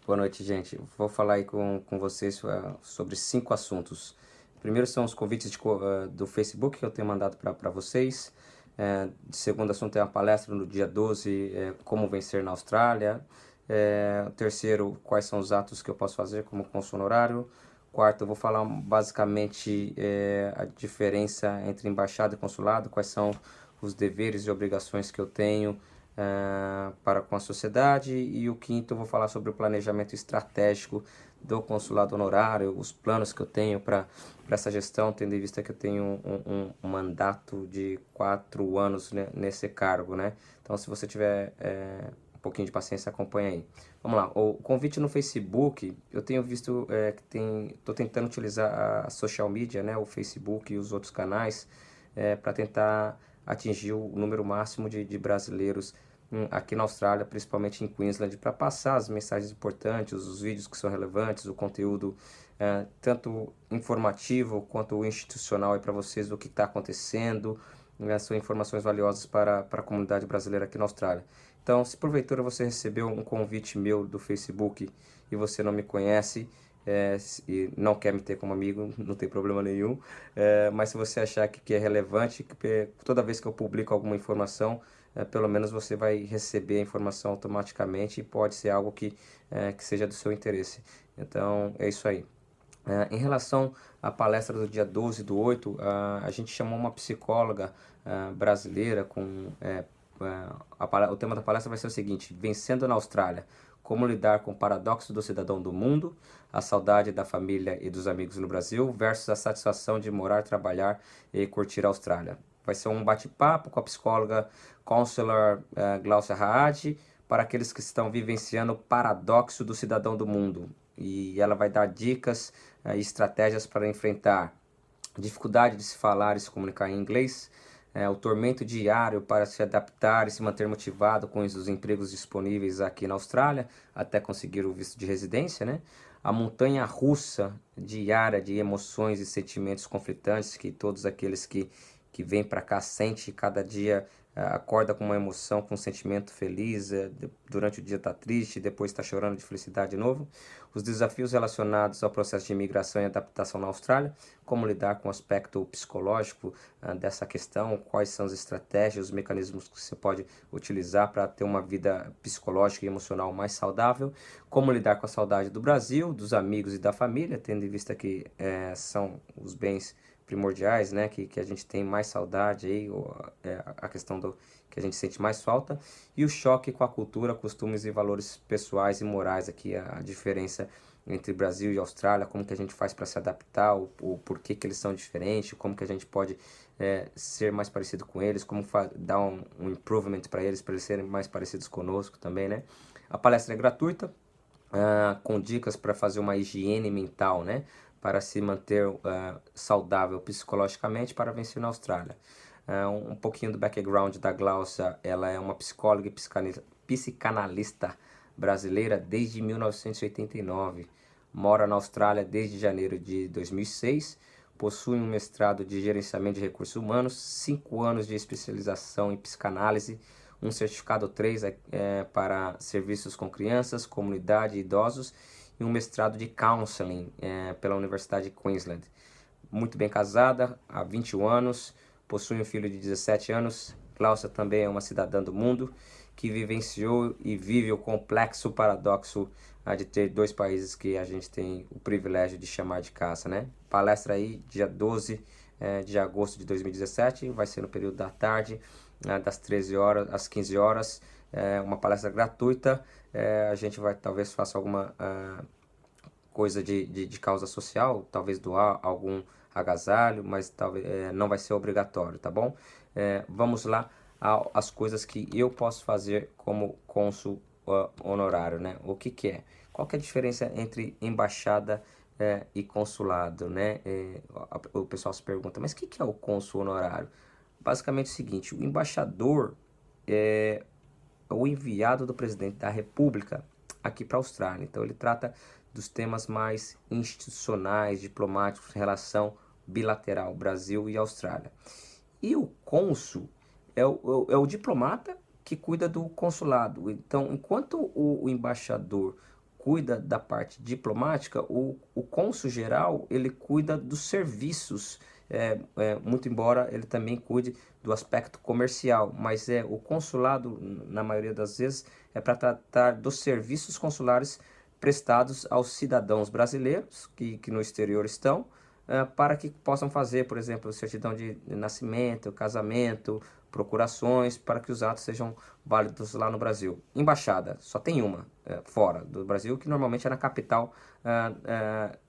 Boa noite, gente. Vou falar aí com vocês sobre 5 assuntos. Primeiro são os convites do Facebook que eu tenho mandado para vocês. Segundo assunto é uma palestra no dia 12, como vencer na Austrália. Terceiro, quais são os atos que eu posso fazer como cônsul honorário. Quarto, eu vou falar basicamente a diferença entre embaixada e consulado, quais são os deveres e obrigações que eu tenho para com a sociedade. E o quinto, eu vou falar sobre o planejamento estratégico do consulado honorário, os planos que eu tenho para essa gestão, tendo em vista que eu tenho um mandato de 4 anos, né, nesse cargo, né? Então, se você tiver um pouquinho de paciência, acompanha aí. Vamos lá, o convite no Facebook, eu tenho visto estou tentando utilizar a social media, né, o Facebook e os outros canais, para tentar atingir o número máximo de brasileiros aqui na Austrália, principalmente em Queensland, para passar as mensagens importantes, os vídeos que são relevantes, o conteúdo tanto informativo quanto institucional para vocês do que está acontecendo. São informações valiosas para a comunidade brasileira aqui na Austrália. Então, se porventura você recebeu um convite meu do Facebook e você não me conhece, e não quer me ter como amigo, não tem problema nenhum. Mas se você achar que é relevante, que toda vez que eu publico alguma informação, pelo menos você vai receber a informação automaticamente e pode ser algo que seja do seu interesse. Então, é isso aí. Em relação à palestra do dia 12 do 8, a gente chamou uma psicóloga brasileira o tema da palestra vai ser o seguinte: Vencendo na Austrália, como lidar com o paradoxo do cidadão do mundo, a saudade da família e dos amigos no Brasil versus a satisfação de morar, trabalhar e curtir a Austrália. Vai ser um bate-papo com a psicóloga Counselor Glaucia Raad para aqueles que estão vivenciando o paradoxo do cidadão do mundo. E ela vai dar dicas e estratégias para enfrentar dificuldade de se falar e se comunicar em inglês, o tormento diário para se adaptar e se manter motivado com os empregos disponíveis aqui na Austrália, até conseguir o visto de residência, né? A montanha russa diária de emoções e sentimentos conflitantes que todos aqueles que vêm para cá sentem cada dia, acorda com uma emoção, com um sentimento feliz, durante o dia está triste, depois está chorando de felicidade de novo. Os desafios relacionados ao processo de imigração e adaptação na Austrália, como lidar com o aspecto psicológico dessa questão, quais são as estratégias, os mecanismos que você pode utilizar para ter uma vida psicológica e emocional mais saudável, como lidar com a saudade do Brasil, dos amigos e da família, tendo em vista que são os bens primordiais, né, que a gente tem mais saudade aí, a questão do que a gente sente mais falta, e o choque com a cultura, costumes e valores pessoais e morais aqui, a diferença entre Brasil e Austrália, como que a gente faz para se adaptar, o porquê que eles são diferentes, como que a gente pode ser mais parecido com eles, como dar um improvement para eles serem mais parecidos conosco também, né? A palestra é gratuita, com dicas para fazer uma higiene mental, né? Para se manter saudável psicologicamente para vencer na Austrália. Um pouquinho do background da Glaucia: ela é uma psicóloga e psicanalista brasileira desde 1989, mora na Austrália desde janeiro de 2006, possui um mestrado de gerenciamento de recursos humanos, 5 anos de especialização em psicanálise, um certificado 3 para serviços com crianças, comunidade e idosos, e um mestrado de counseling pela Universidade de Queensland. Muito bem casada, há 21 anos, possui um filho de 17 anos. Glaucia também é uma cidadã do mundo que vivenciou e vive o complexo paradoxo de ter 2 países que a gente tem o privilégio de chamar de casa, né? Palestra aí dia 12 de agosto de 2017, vai ser no período da tarde, das 13 horas às 15 horas, uma palestra gratuita. A gente talvez faça alguma coisa de causa social, talvez doar algum agasalho, mas talvez não vai ser obrigatório, tá bom? Vamos lá às coisas que eu posso fazer como cônsul honorário, né? O que é? Qual que é a diferença entre embaixada e consulado, né? O pessoal se pergunta, mas o que é o cônsul honorário? Basicamente é o seguinte: o embaixador é o enviado do presidente da República aqui para a Austrália. Então ele trata dos temas mais institucionais, diplomáticos, relação bilateral Brasil e Austrália. E o cônsul é o diplomata que cuida do consulado. Então, enquanto o embaixador cuida da parte diplomática, o cônsul geral ele cuida dos serviços, muito embora ele também cuide do aspecto comercial, mas o consulado, na maioria das vezes, é para tratar dos serviços consulares prestados aos cidadãos brasileiros que no exterior estão, para que possam fazer, por exemplo, certidão de nascimento, casamento, procurações, para que os atos sejam válidos lá no Brasil. Embaixada, só tem uma fora do Brasil, que normalmente é na capital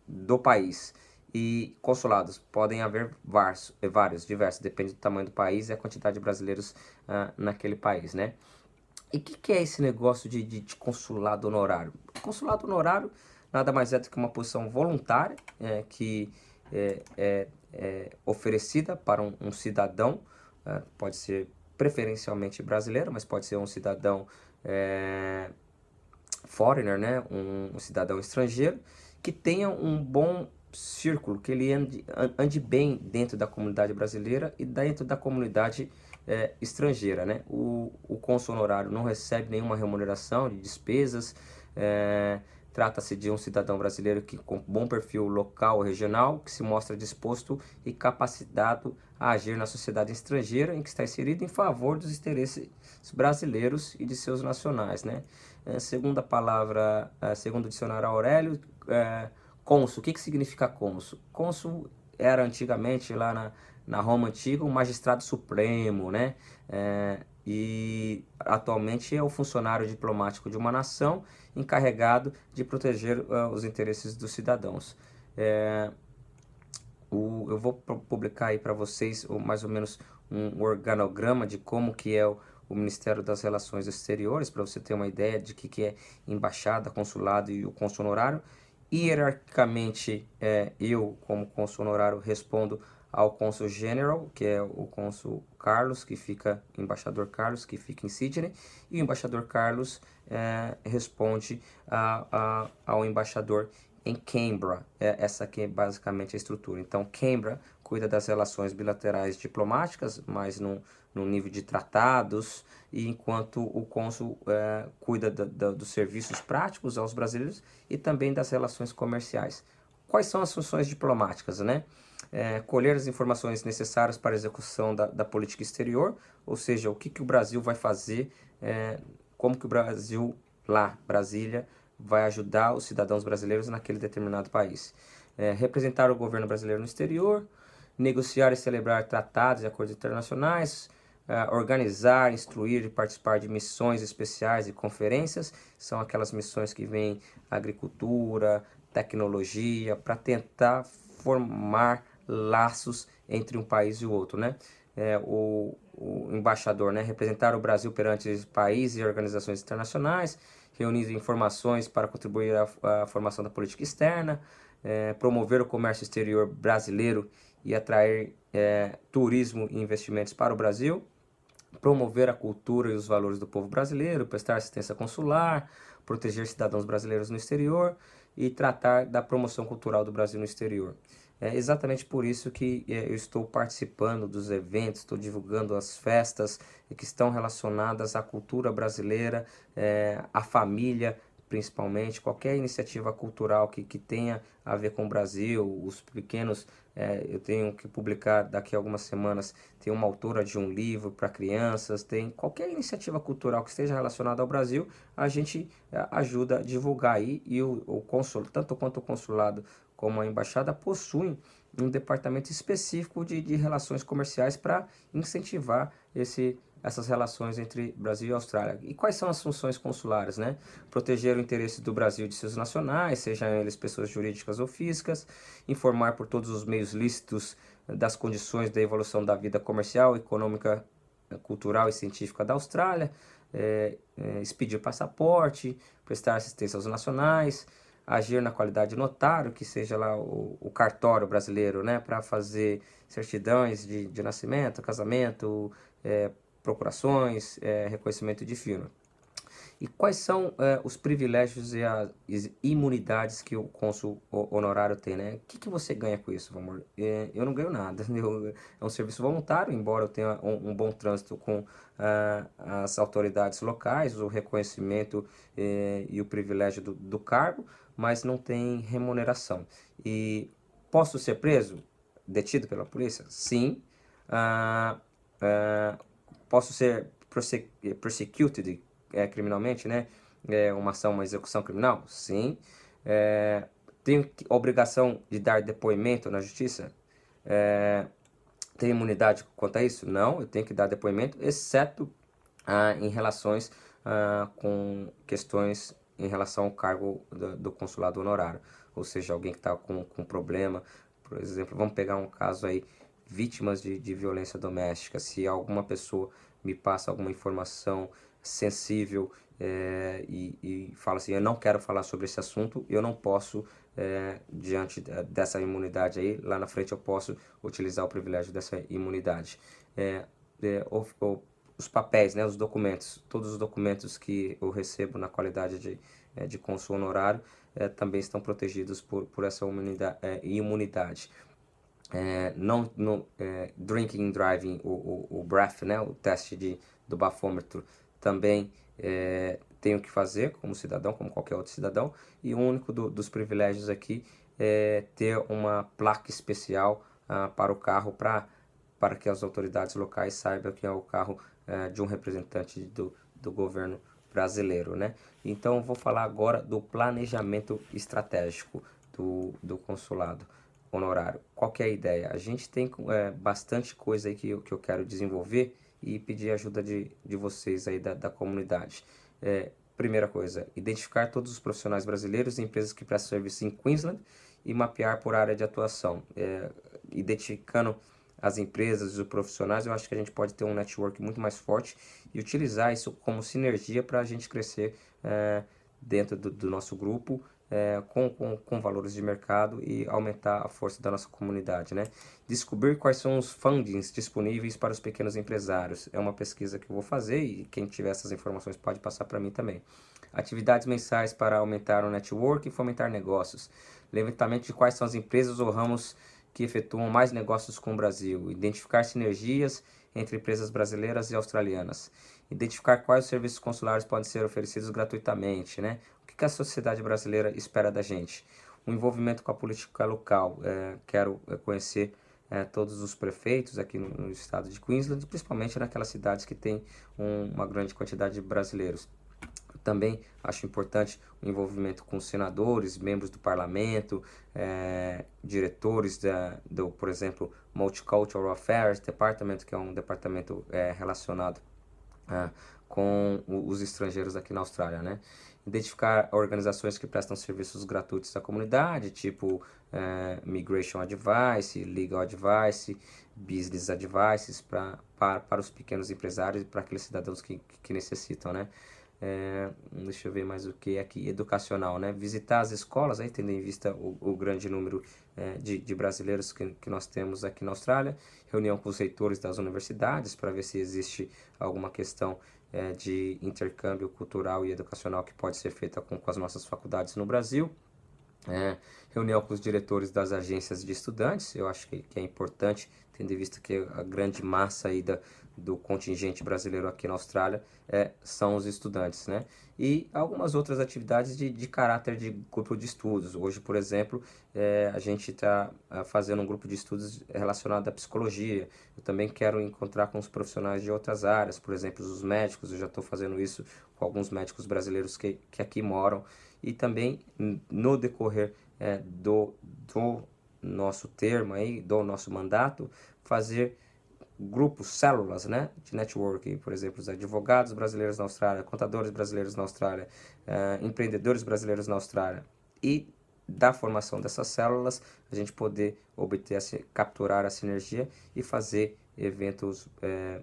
do país. E consulados, podem haver vários, diversos, depende do tamanho do país e a quantidade de brasileiros naquele país, né? E o que é esse negócio de consulado honorário? Consulado honorário nada mais é do que uma posição voluntária que é oferecida para um cidadão, pode ser preferencialmente brasileiro, mas pode ser um cidadão foreigner, né? Um cidadão estrangeiro, que tenha um bom círculo, que ele ande bem dentro da comunidade brasileira e dentro da comunidade estrangeira, né? O cônsul honorário não recebe nenhuma remuneração de despesas, trata-se de um cidadão brasileiro com bom perfil local ou regional, que se mostra disposto e capacitado a agir na sociedade estrangeira em que está inserido em favor dos interesses brasileiros e de seus nacionais, né? Segundo a palavra, segundo o dicionário Aurélio, cônsul, o que significa cônsul? Cônsul era antigamente, lá na Roma Antiga, um magistrado supremo, né? E atualmente é o funcionário diplomático de uma nação encarregado de proteger os interesses dos cidadãos. Eu vou publicar aí para vocês mais ou menos um organograma de como que é o Ministério das Relações Exteriores, para você ter uma ideia de que é embaixada, consulado e o cônsul honorário. Hierarquicamente, eu, como cônsul honorário, respondo ao cônsul general, que é o cônsul Carlos, embaixador Carlos, que fica em Sydney, e o embaixador Carlos responde ao embaixador em Canberra. Essa aqui é basicamente a estrutura. Então, Canberra cuida das relações bilaterais diplomáticas, mas no nível de tratados, e enquanto o cônsul cuida dos serviços práticos aos brasileiros e também das relações comerciais. Quais são as funções diplomáticas, né? Colher as informações necessárias para a execução da política exterior, ou seja, o que o Brasil vai fazer, como que o Brasil, Brasília, vai ajudar os cidadãos brasileiros naquele determinado país. Representar o governo brasileiro no exterior, negociar e celebrar tratados e acordos internacionais, organizar, instruir e participar de missões especiais e conferências, são aquelas missões que vêm agricultura, tecnologia, para tentar formar laços entre um país e o outro, né? O embaixador, né? Representar o Brasil perante países e organizações internacionais, reunir informações para contribuir à formação da política externa, promover o comércio exterior brasileiro e atrair turismo e investimentos para o Brasil, promover a cultura e os valores do povo brasileiro, prestar assistência consular, proteger cidadãos brasileiros no exterior e tratar da promoção cultural do Brasil no exterior. É exatamente por isso que eu estou participando dos eventos, estou divulgando as festas que estão relacionadas à cultura brasileira, à família, principalmente, qualquer iniciativa cultural que tenha a ver com o Brasil, os pequenos, eu tenho que publicar daqui a algumas semanas, tem uma autora de um livro para crianças, tem qualquer iniciativa cultural que esteja relacionada ao Brasil, a gente ajuda a divulgar aí, e o cônsul, tanto quanto o consulado como a embaixada, possuem um departamento específico de relações comerciais para incentivar essas relações entre Brasil e Austrália. E quais são as funções consulares, né? Proteger o interesse do Brasil e de seus nacionais, sejam eles pessoas jurídicas ou físicas, informar por todos os meios lícitos das condições da evolução da vida comercial, econômica, cultural e científica da Austrália, expedir passaporte, prestar assistência aos nacionais, agir na qualidade de notário, que seja lá o cartório brasileiro, né, para fazer certidões de nascimento, casamento, procurações, reconhecimento de firma. E quais são os privilégios e as imunidades que o cônsul honorário tem, né? O que você ganha com isso, Valmor? Eu não ganho nada. É um serviço voluntário, embora eu tenha um bom trânsito com as autoridades locais, o reconhecimento e o privilégio do cargo, mas não tem remuneração. E posso ser preso? Detido pela polícia? Sim. Ah, ah, posso ser persecuted criminalmente, né? Uma ação, uma execução criminal? Sim. Tenho obrigação de dar depoimento na justiça? Tenho imunidade quanto a isso? Não, eu tenho que dar depoimento, exceto em relações com questões em relação ao cargo do consulado honorário. Ou seja, alguém que está com problema, por exemplo, vamos pegar um caso aí, vítimas de violência doméstica. Se alguma pessoa me passa alguma informação sensível e fala assim, eu não quero falar sobre esse assunto, eu não posso, diante dessa imunidade aí, lá na frente eu posso utilizar o privilégio dessa imunidade. Os papéis, né, os documentos, todos os documentos que eu recebo na qualidade de cônsul honorário também estão protegidos por essa imunidade. Drinking and driving, o breath, né, o teste do bafômetro, também tenho que fazer como cidadão, como qualquer outro cidadão, e o único dos privilégios aqui é ter uma placa especial para o carro, para que as autoridades locais saibam que é o carro de um representante do governo brasileiro, né? Então, vou falar agora do planejamento estratégico do consulado honorário. Qual que é a ideia? A gente tem bastante coisa aí que eu quero desenvolver e pedir a ajuda de vocês aí da comunidade. Primeira coisa, identificar todos os profissionais brasileiros e empresas que prestam serviço em Queensland e mapear por área de atuação. Identificando as empresas e os profissionais, eu acho que a gente pode ter um network muito mais forte e utilizar isso como sinergia para a gente crescer dentro do nosso grupo, com valores de mercado e aumentar a força da nossa comunidade, né? Descobrir quais são os fundings disponíveis para os pequenos empresários. É uma pesquisa que eu vou fazer e quem tiver essas informações pode passar para mim também. Atividades mensais para aumentar o network e fomentar negócios. Levantamento de quais são as empresas ou ramos que efetuam mais negócios com o Brasil. Identificar sinergias entre empresas brasileiras e australianas. Identificar quais os serviços consulares podem ser oferecidos gratuitamente, né? O que a sociedade brasileira espera da gente? O envolvimento com a política local. Quero conhecer todos os prefeitos aqui no estado de Queensland, principalmente naquelas cidades que tem uma grande quantidade de brasileiros. Também acho importante o envolvimento com senadores, membros do parlamento, diretores por exemplo, Multicultural Affairs Department, que é um departamento relacionado com os estrangeiros aqui na Austrália, né? Identificar organizações que prestam serviços gratuitos à comunidade, tipo Migration Advice, Legal Advice, Business Advices, para os pequenos empresários e para aqueles cidadãos que necessitam, né? Deixa eu ver mais o que aqui, educacional, né? Visitar as escolas, aí, tendo em vista o grande número de brasileiros que nós temos aqui na Austrália, reunião com os reitores das universidades para ver se existe alguma questão de intercâmbio cultural e educacional que pode ser feita com as nossas faculdades no Brasil. Reunião com os diretores das agências de estudantes, eu acho que é importante, tendo em vista que a grande massa aí do contingente brasileiro aqui na Austrália são os estudantes, né? E algumas outras atividades de caráter de grupo de estudos. Hoje, por exemplo, a gente está fazendo um grupo de estudos relacionado à psicologia. Eu também quero encontrar com os profissionais de outras áreas, por exemplo, os médicos. Eu já estou fazendo isso com alguns médicos brasileiros que aqui moram. E também, no decorrer do nosso termo aí, do nosso mandato, fazer grupos, células, né, de networking, por exemplo, os advogados brasileiros na Austrália, contadores brasileiros na Austrália, empreendedores brasileiros na Austrália, e da formação dessas células, a gente poder obter, capturar a sinergia e fazer eventos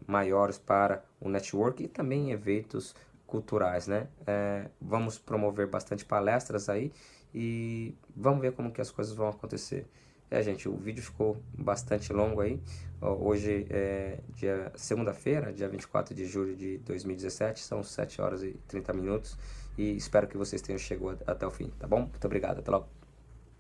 maiores para o network e também eventos culturais, né? Vamos promover bastante palestras aí e vamos ver como que as coisas vão acontecer. Gente, o vídeo ficou bastante longo aí. Hoje é segunda-feira, dia 24 de julho de 2017, são 7 horas e 30 minutos. E espero que vocês tenham chegado até o fim, tá bom? Muito obrigado, até logo.